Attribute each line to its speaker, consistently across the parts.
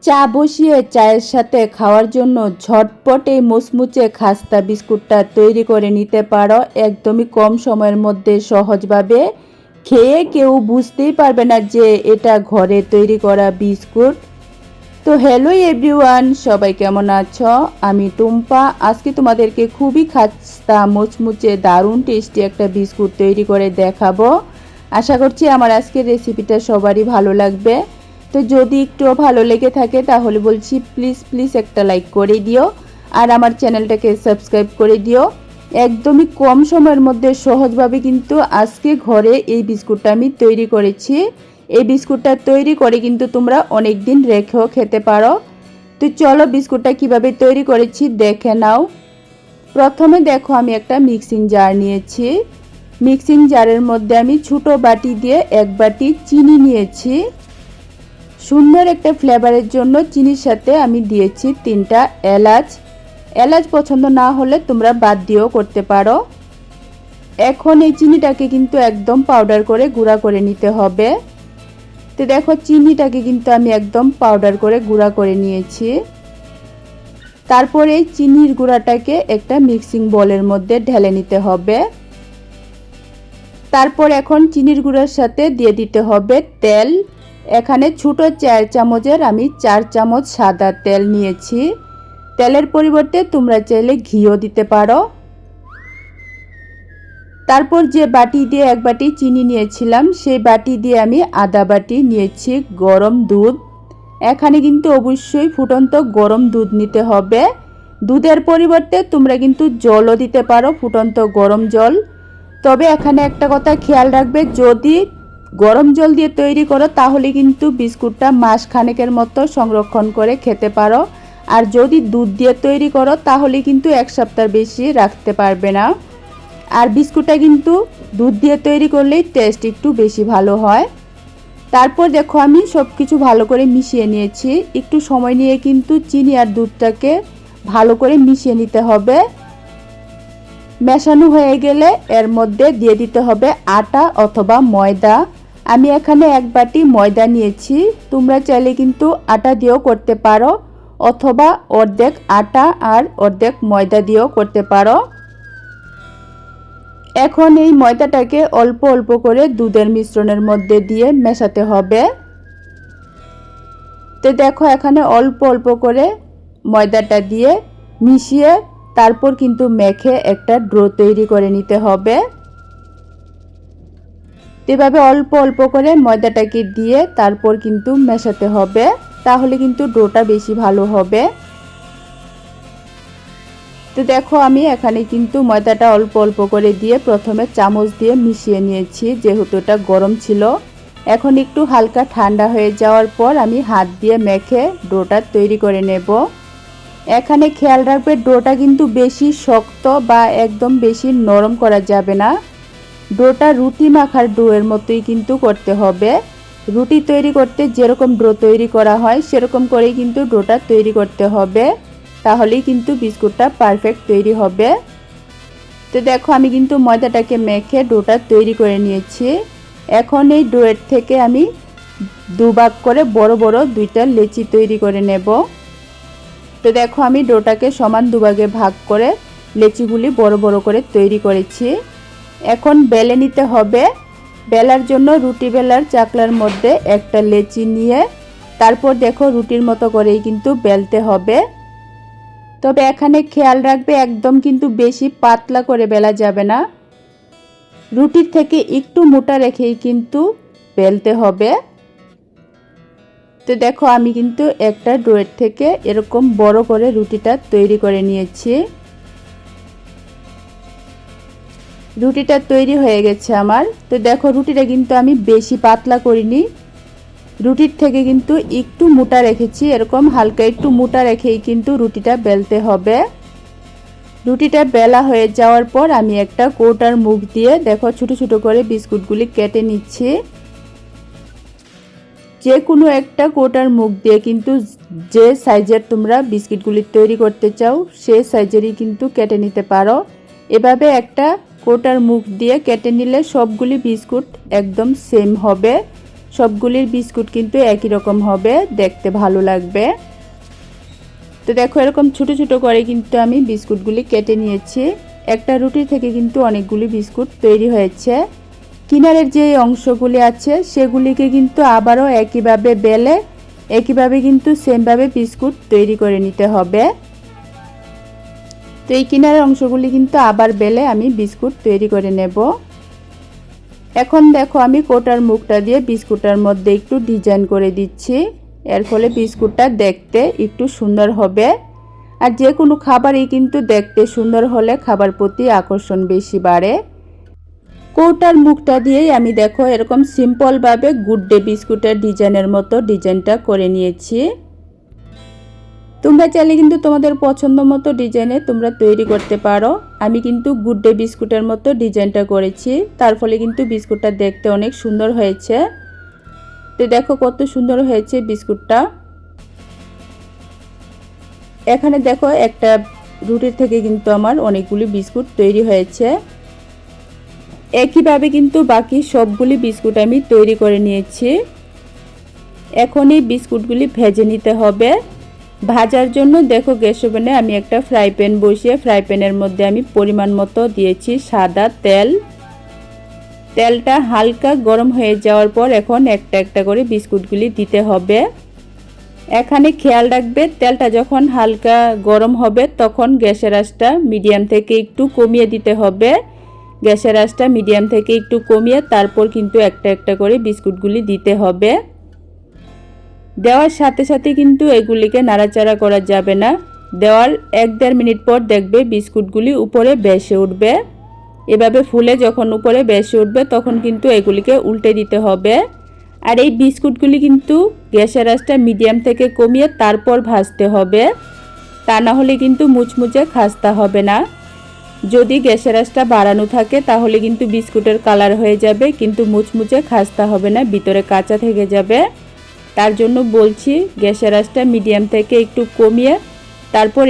Speaker 1: চা বসিয়ে চায়ের সাথে খাওয়ার জন্য ঝটপট এই মুচমুচে খাস্তা বিস্কুটটা তৈরি করে নিতে পারো একদমই কম সময়ের মধ্যে সহজভাবে। খেয়ে কেউ বুঝতেই পারবে না যে এটা ঘরে তৈরি করা বিস্কুট। তো হ্যালো এভরিওয়ান, সবাই কেমন আছো? আমি টুম্পা। আজকে তোমাদেরকে খুবই খাস্তা মুচমুচে দারুণ টেস্টি একটা বিস্কুট তৈরি করে দেখাবো। আশা করছি আমার আজকের রেসিপিটা সবারই ভালো লাগবে। তো যদি একটু ভালো লেগে থাকে তাহলে বলছি প্লিজ প্লিজ একটা লাইক করে দিও আর আমার চ্যানেলটাকে সাবস্ক্রাইব করে দিও। একদমই কম সময়ের মধ্যে সহজভাবে কিন্তু আজকে ঘরে এই বিস্কুটটা আমি তৈরি করেছি। এই বিস্কুটটা তৈরি করে কিন্তু তোমরা অনেক দিন রেখেও খেতে পারো। তো চলো বিস্কুটটা কিভাবে তৈরি করেছি দেখে নাও। প্রথমে দেখো আমি একটা মিক্সিং জার নিয়েছি। মিক্সিং জারের মধ্যে আমি ছোটো বাটি দিয়ে এক বাটি চিনি নিয়েছি। সুন্দর একটা ফ্লেভারের জন্য চিনির সাথে আমি দিয়েছি 3টা এলাচ। এলাচ পছন্দ না হলে তোমরা বাদ দিয়েও করতে পারো। এখন এই চিনিটাকে কিন্তু একদম পাউডার করে গুঁড়া করে নিতে হবে। তো দেখো চিনিটাকে কিন্তু আমি একদম পাউডার করে গুঁড়া করে নিয়েছি। তারপরে চিনির গুঁড়াটাকে একটা মিক্সিং বোলের মধ্যে ঢেলে নিতে হবে। তারপর এখন চিনির গুঁড়ার সাথে দিয়ে দিতে হবে তেল। এখানে ছোটো 4 চামচের আমি 4 চামচ সাদা তেল নিয়েছি। তেলের পরিবর্তে তোমরা চাইলে ঘিও দিতে পারো। তারপর যে বাটি দিয়ে এক বাটি চিনি নিয়েছিলাম সেই বাটি দিয়ে আমি আধা বাটি নিয়েছি গরম দুধ। এখানে কিন্তু অবশ্যই ফুটন্ত গরম দুধ নিতে হবে। দুধের পরিবর্তে তোমরা কিন্তু জলও দিতে পারো, ফুটন্ত গরম জল। তবে এখানে একটা কথা খেয়াল রাখবে, যদি গরম জল দিয়ে তৈরি করো তাহলে কিন্তু বিস্কুটটা মাস খানেকের মতো সংরক্ষণ করে খেতে পারো। আর যদি দুধ দিয়ে তৈরি করো তাহলে কিন্তু 1 সপ্তাহ বেশি রাখতে পারবে না। আর বিস্কুটটা কিন্তু দুধ দিয়ে তৈরি করলেই টেস্ট একটু বেশি ভালো হয়। তারপর দেখো আমি সব কিছু ভালো করে মিশিয়ে নিয়েছি। একটু সময় নিয়ে কিন্তু চিনি আর দুধটাকে ভালো করে মিশিয়ে নিতে হবে। মেশানো হয়ে গেলে এর মধ্যে দিয়ে দিতে হবে আটা অথবা ময়দা। আমি এখানে এক বাটি ময়দা নিয়েছি। তোমরা চাইলে কিন্তু আটা দিয়েও করতে পারো অথবা অর্ধেক আটা আর অর্ধেক ময়দা দিয়েও করতে পারো। এখন এই ময়দাটাকে অল্প অল্প করে দুধের মিশ্রণের মধ্যে দিয়ে মেশাতে হবে। তো দেখো এখানে অল্প অল্প করে ময়দাটা দিয়ে মিশিয়ে তারপর কিন্তু মেখে একটা ডো তৈরি করে নিতে হবে। এভাবে অল্প অল্প করে ময়দাটাকে দিয়ে তারপর কিন্তু মেশাতে হবে, তাহলে কিন্তু ডোটা বেশি ভালো হবে। তো দেখো আমি এখানে কিন্তু ময়দাটা অল্প অল্প করে দিয়ে প্রথমে চামচ দিয়ে মিশিয়ে নিয়েছি, যেহেতু এটা গরম ছিল। এখন একটু হালকা ঠান্ডা হয়ে যাওয়ার পর আমি হাত দিয়ে মেখে ডোটা তৈরি করে নেব। এখানে খেয়াল রাখবে ডোটা কিন্তু বেশি শক্ত বা একদম বেশি নরম করা যাবে না। ডোটা রুটি মাখার ডোয়ের মতোই কিন্তু করতে হবে। রুটি তৈরি করতে যেরকম ডো তৈরি করা হয় সেরকম করেই কিন্তু ডোটা তৈরি করতে হবে, তাহলেই কিন্তু বিস্কুটটা পারফেক্ট তৈরি হবে। তো দেখো আমি কিন্তু ময়দাটাকে মেখে ডোটা তৈরি করে নিয়েছি। এখন এই ডোয়ের থেকে আমি দুভাগ করে বড় বড় 2টা লেচি তৈরি করে নেব। তো দেখো আমি ডোটাকে সমান দুভাগে ভাগ করে লেচিগুলি বড় বড় করে তৈরি করেছি। এখন বেলে নিতে হবে। বেলার জন্য রুটি বেলার চাকলার মধ্যে একটা লেচি নিয়ে তারপর দেখো রুটির মতো করেই কিন্তু বেলতে হবে। তবে এখানে খেয়াল রাখবে একদম কিন্তু বেশি পাতলা করে বেলা যাবে না, রুটির থেকে একটু মোটা রেখেই কিন্তু বেলতে হবে। তো দেখো আমি কিন্তু একটা ডোয়ের থেকে এরকম বড় করে রুটিটা তৈরি করে নিয়েছি। রুটিটা তৈরি হয়ে গেছে আমার। তো দেখো রুটিটা কিন্তু আমি বেশি পাতলা করিনি, রুটির থেকে কিন্তু একটু মোটা রেখেছি। এরকম হালকা একটু মোটা রেখেই কিন্তু রুটিটা বেলতে হবে। রুটিটা বেলা হয়ে যাওয়ার পর আমি একটা কৌটার মুখ দিয়ে দেখো ছোট ছোট করে বিস্কুটগুলি কেটে নিচ্ছি। যে কোনো একটা কৌটার মুখ দিয়ে কিন্তু যে সাইজের তোমরা বিস্কিটগুলি তৈরি করতে চাও সেই সাইজেরই কিন্তু কেটে নিতে পারো। এভাবে একটা কৌটার মুখ দিয়ে কেটে নিলে সবগুলি বিস্কুট একদম সেম হবে। সবগুলির বিস্কুট কিন্তু একই রকম হবে, দেখতে ভালো লাগবে। তো দেখো এরকম ছোট ছোট করে কিন্তু আমি বিস্কুটগুলি কেটে নিয়েছি। একটা রুটি থেকে কিন্তু অনেকগুলি বিস্কুট তৈরি হয়েছে। কিনারের যে অংশগুলি আছে সেগুলিকে কিন্তু আবারও একইভাবে বেলে একইভাবে কিন্তু সেমভাবে বিস্কুট তৈরি করে নিতে হবে। তো এই কিনারের অংশগুলি কিন্তু আবার বেলে আমি বিস্কুট তৈরি করে নেব। এখন দেখো আমি কোটার মুখটা দিয়ে বিস্কুটের মধ্যে একটু ডিজাইন করে দিচ্ছি। এর ফলে বিস্কুটটা দেখতে একটু সুন্দর হবে। আর যে কোনো খাবারই কিন্তু দেখতে সুন্দর হলে খাবার প্রতি আকর্ষণ বেশি বাড়ে। কৌটার মুখটা দিয়েই আমি দেখো এরকম সিম্পলভাবে গুড ডে বিস্কুটের ডিজাইনের মতো ডিজাইনটা করে নিয়েছি। তোমরা চাইলে কিন্তু তোমাদের পছন্দ মতো ডিজাইনে তোমরা তৈরি করতে পারো। আমি কিন্তু গুড ডে বিস্কুটের মতো ডিজাইনটা করেছি, তার ফলে কিন্তু বিস্কুটটা দেখতে অনেক সুন্দর হয়েছে। তো দেখো কত সুন্দর হয়েছে বিস্কুটটা। এখানে দেখো একটা রুটির থেকে কিন্তু আমার অনেকগুলি বিস্কুট তৈরি হয়েছে। একইভাবে কিন্তু বাকি সবগুলি বিস্কুট আমি তৈরি করে নিয়েছি। এখন এই বিস্কুটগুলি ভেজে নিতে হবে। ভাজার জন্য দেখো গ্যাস ওভেনে আমি একটা ফ্রাই প্যান বসিয়ে ফ্রাই প্যানের মধ্যে আমি পরিমাণ মতো দিয়েছি সাদা তেল। তেলটা হালকা গরম হয়ে যাওয়ার পর এখন একটা একটা করে বিস্কুটগুলি দিতে হবে। এখানে খেয়াল রাখবে তেলটা যখন হালকা গরম হবে তখন গ্যাসের আঁচটা মিডিয়াম থেকে একটু কমিয়ে দিতে হবে। গ্যাসের আঁচটা মিডিয়াম থেকে একটু কমিয়ে তারপর কিন্তু একটা একটা করে বিস্কুটগুলি দিতে হবে। দেওয়ার সাথে সাথে কিন্তু এগুলিকে নাড়াচাড়া করা যাবে না। দেওয়ার 1-1.5 মিনিট পর দেখবে বিস্কুটগুলি উপরে ভেসে উঠবে। এভাবে ফুলে যখন উপরে ভেসে উঠবে তখন কিন্তু এগুলিকে উল্টে দিতে হবে। আর এই বিস্কুটগুলি কিন্তু গ্যাসের আঁচটা মিডিয়াম থেকে কমিয়ে তারপর ভাজতে হবে, তা না হলে কিন্তু মুচমুচে খাস্তা হবে না। যদি গ্যাসের আঁচটা বাড়ানো থাকে তাহলে কিন্তু বিস্কুটের কালার হয়ে যাবে, কিন্তু মুচমুচে খাস্তা হবে না, ভিতরে কাঁচা থেকে যাবে। তার জন্য বলছি গ্যাসের আঁচটা মিডিয়াম থেকে একটু কমিয়ে তারপর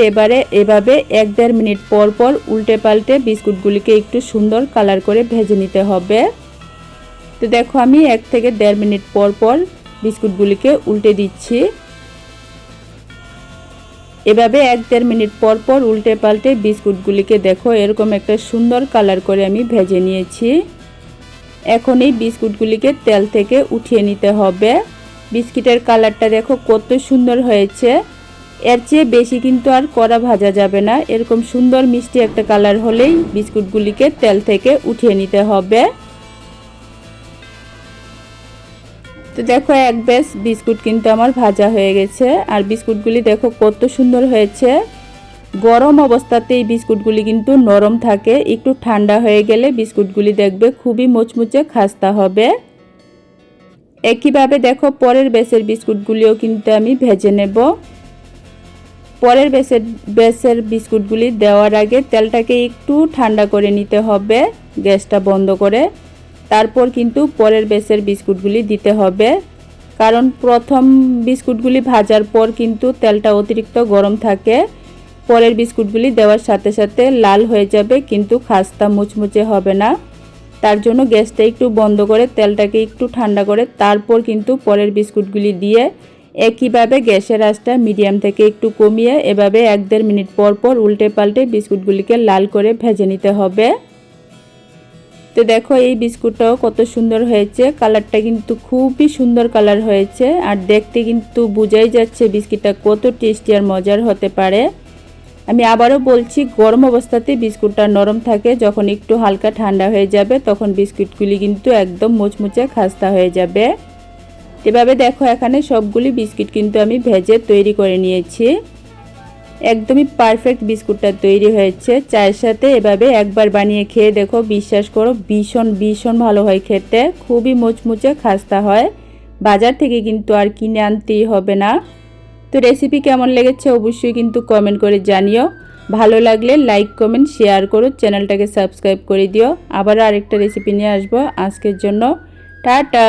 Speaker 1: এভাবে 1-1.5 মিনিট পর পর উল্টে পাল্টে বিস্কুটগুলিকে একটু সুন্দর কালার করে ভেজে নিতে হবে। তো দেখো আমি 1 থেকে 1.5 মিনিট পর পর বিস্কুটগুলিকে উল্টে দিচ্ছি। এভাবে 1-1.5 মিনিট পর পর উল্টে পাল্টে বিস্কুটগুলিকে দেখো এরকম একটা সুন্দর কালার করে আমি ভেজে নিয়েছি। এখন এই বিস্কুটগুলিকে তেল থেকে উঠিয়ে নিতে হবে। বিস্কিটের কালারটা দেখো কত সুন্দর হয়েছে। এর চেয়ে বেশি কিন্তু আর কড়া ভাজা যাবে না। এরকম সুন্দর মিষ্টি একটা কালার হলেই বিস্কুটগুলিকে তেল থেকে উঠিয়ে নিতে হবে। তো দেখো এক ব্যাচ বিস্কুট কিন্তু আমার ভাজা হয়ে গেছে। আর বিস্কুটগুলি দেখো কত সুন্দর হয়েছে। গরম অবস্থাতে এই বিস্কুটগুলি কিন্তু নরম থাকে, একটু ঠান্ডা হয়ে গেলে বিস্কুটগুলি দেখবে খুবই মুচমুচে খাস্তা হবে। একইভাবে দেখো পরের ব্যাচের বিস্কুটগুলিও কিন্তু আমি ভেজে নেব। পরের ব্যাচের বিস্কুটগুলি দেওয়ার আগে তেলটাকে একটু ঠান্ডা করে নিতে হবে গ্যাসটা বন্ধ করে, তারপর কিন্তু পরের ব্যাচের বিস্কুটগুলি দিতে হবে। কারণ প্রথম বিস্কুটগুলি ভাজার পর কিন্তু তেলটা অতিরিক্ত গরম থাকে। পরের বিস্কুটগুলি দেওয়ার সাথে সাথে লাল হয়ে যাবে, কিন্তু খাস্তা মুচমুচে হবে না। তার জন্য গ্যাসটা একটু বন্ধ করে তেলটাকে একটু ঠান্ডা করে তারপর কিন্তু পরের বিস্কুটগুলি দিয়ে একইভাবে গ্যাসের আঁচটা মিডিয়াম থেকে একটু কমিয়ে এভাবে 1-1.5 মিনিট পর পর উল্টে পাল্টে বিস্কুটগুলিকে লাল করে ভেজে নিতে হবে। তো দেখো এই বিস্কুটটাও কত সুন্দর হয়েছে। কালারটা কিন্তু খুবই সুন্দর কালার হয়েছে। আর দেখতে কিন্তু বোঝাই যাচ্ছে বিস্কিটটা কত টেস্টি আর মজার হতে পারে। আমি আবারও বলছি গরম অবস্থাতে বিস্কুটটা নরম থাকে, যখন একটু হালকা ঠান্ডা হয়ে যাবে তখন বিস্কুটগুলি কিন্তু একদম মুচমুচে খাস্তা হয়ে যাবে। এভাবে দেখো এখানে সবগুলি বিস্কিট কিন্তু আমি ভেজে তৈরি করে নিয়েছি। একদমই পারফেক্ট বিস্কুটটা তৈরি হয়েছে। চায়ের সাথে এভাবে একবার বানিয়ে খেয়ে দেখো, বিশ্বাস করো ভীষণ ভীষণ ভালো হয় খেতে, খুবই মুচমুচে খাস্তা হয়। বাজার থেকে কিন্তু আর কিনে আনতেই হবে না। তো রেসিপি কেমন লেগেছে অবশ্যই কিন্তু কমেন্ট করে জানিও। ভালো লাগলে লাইক কমেন্ট শেয়ার করো, চ্যানেলটাকে সাবস্ক্রাইব করে দিও। আবারও আরেকটা রেসিপি নিয়ে আসবো। আজকের জন্য টাটা।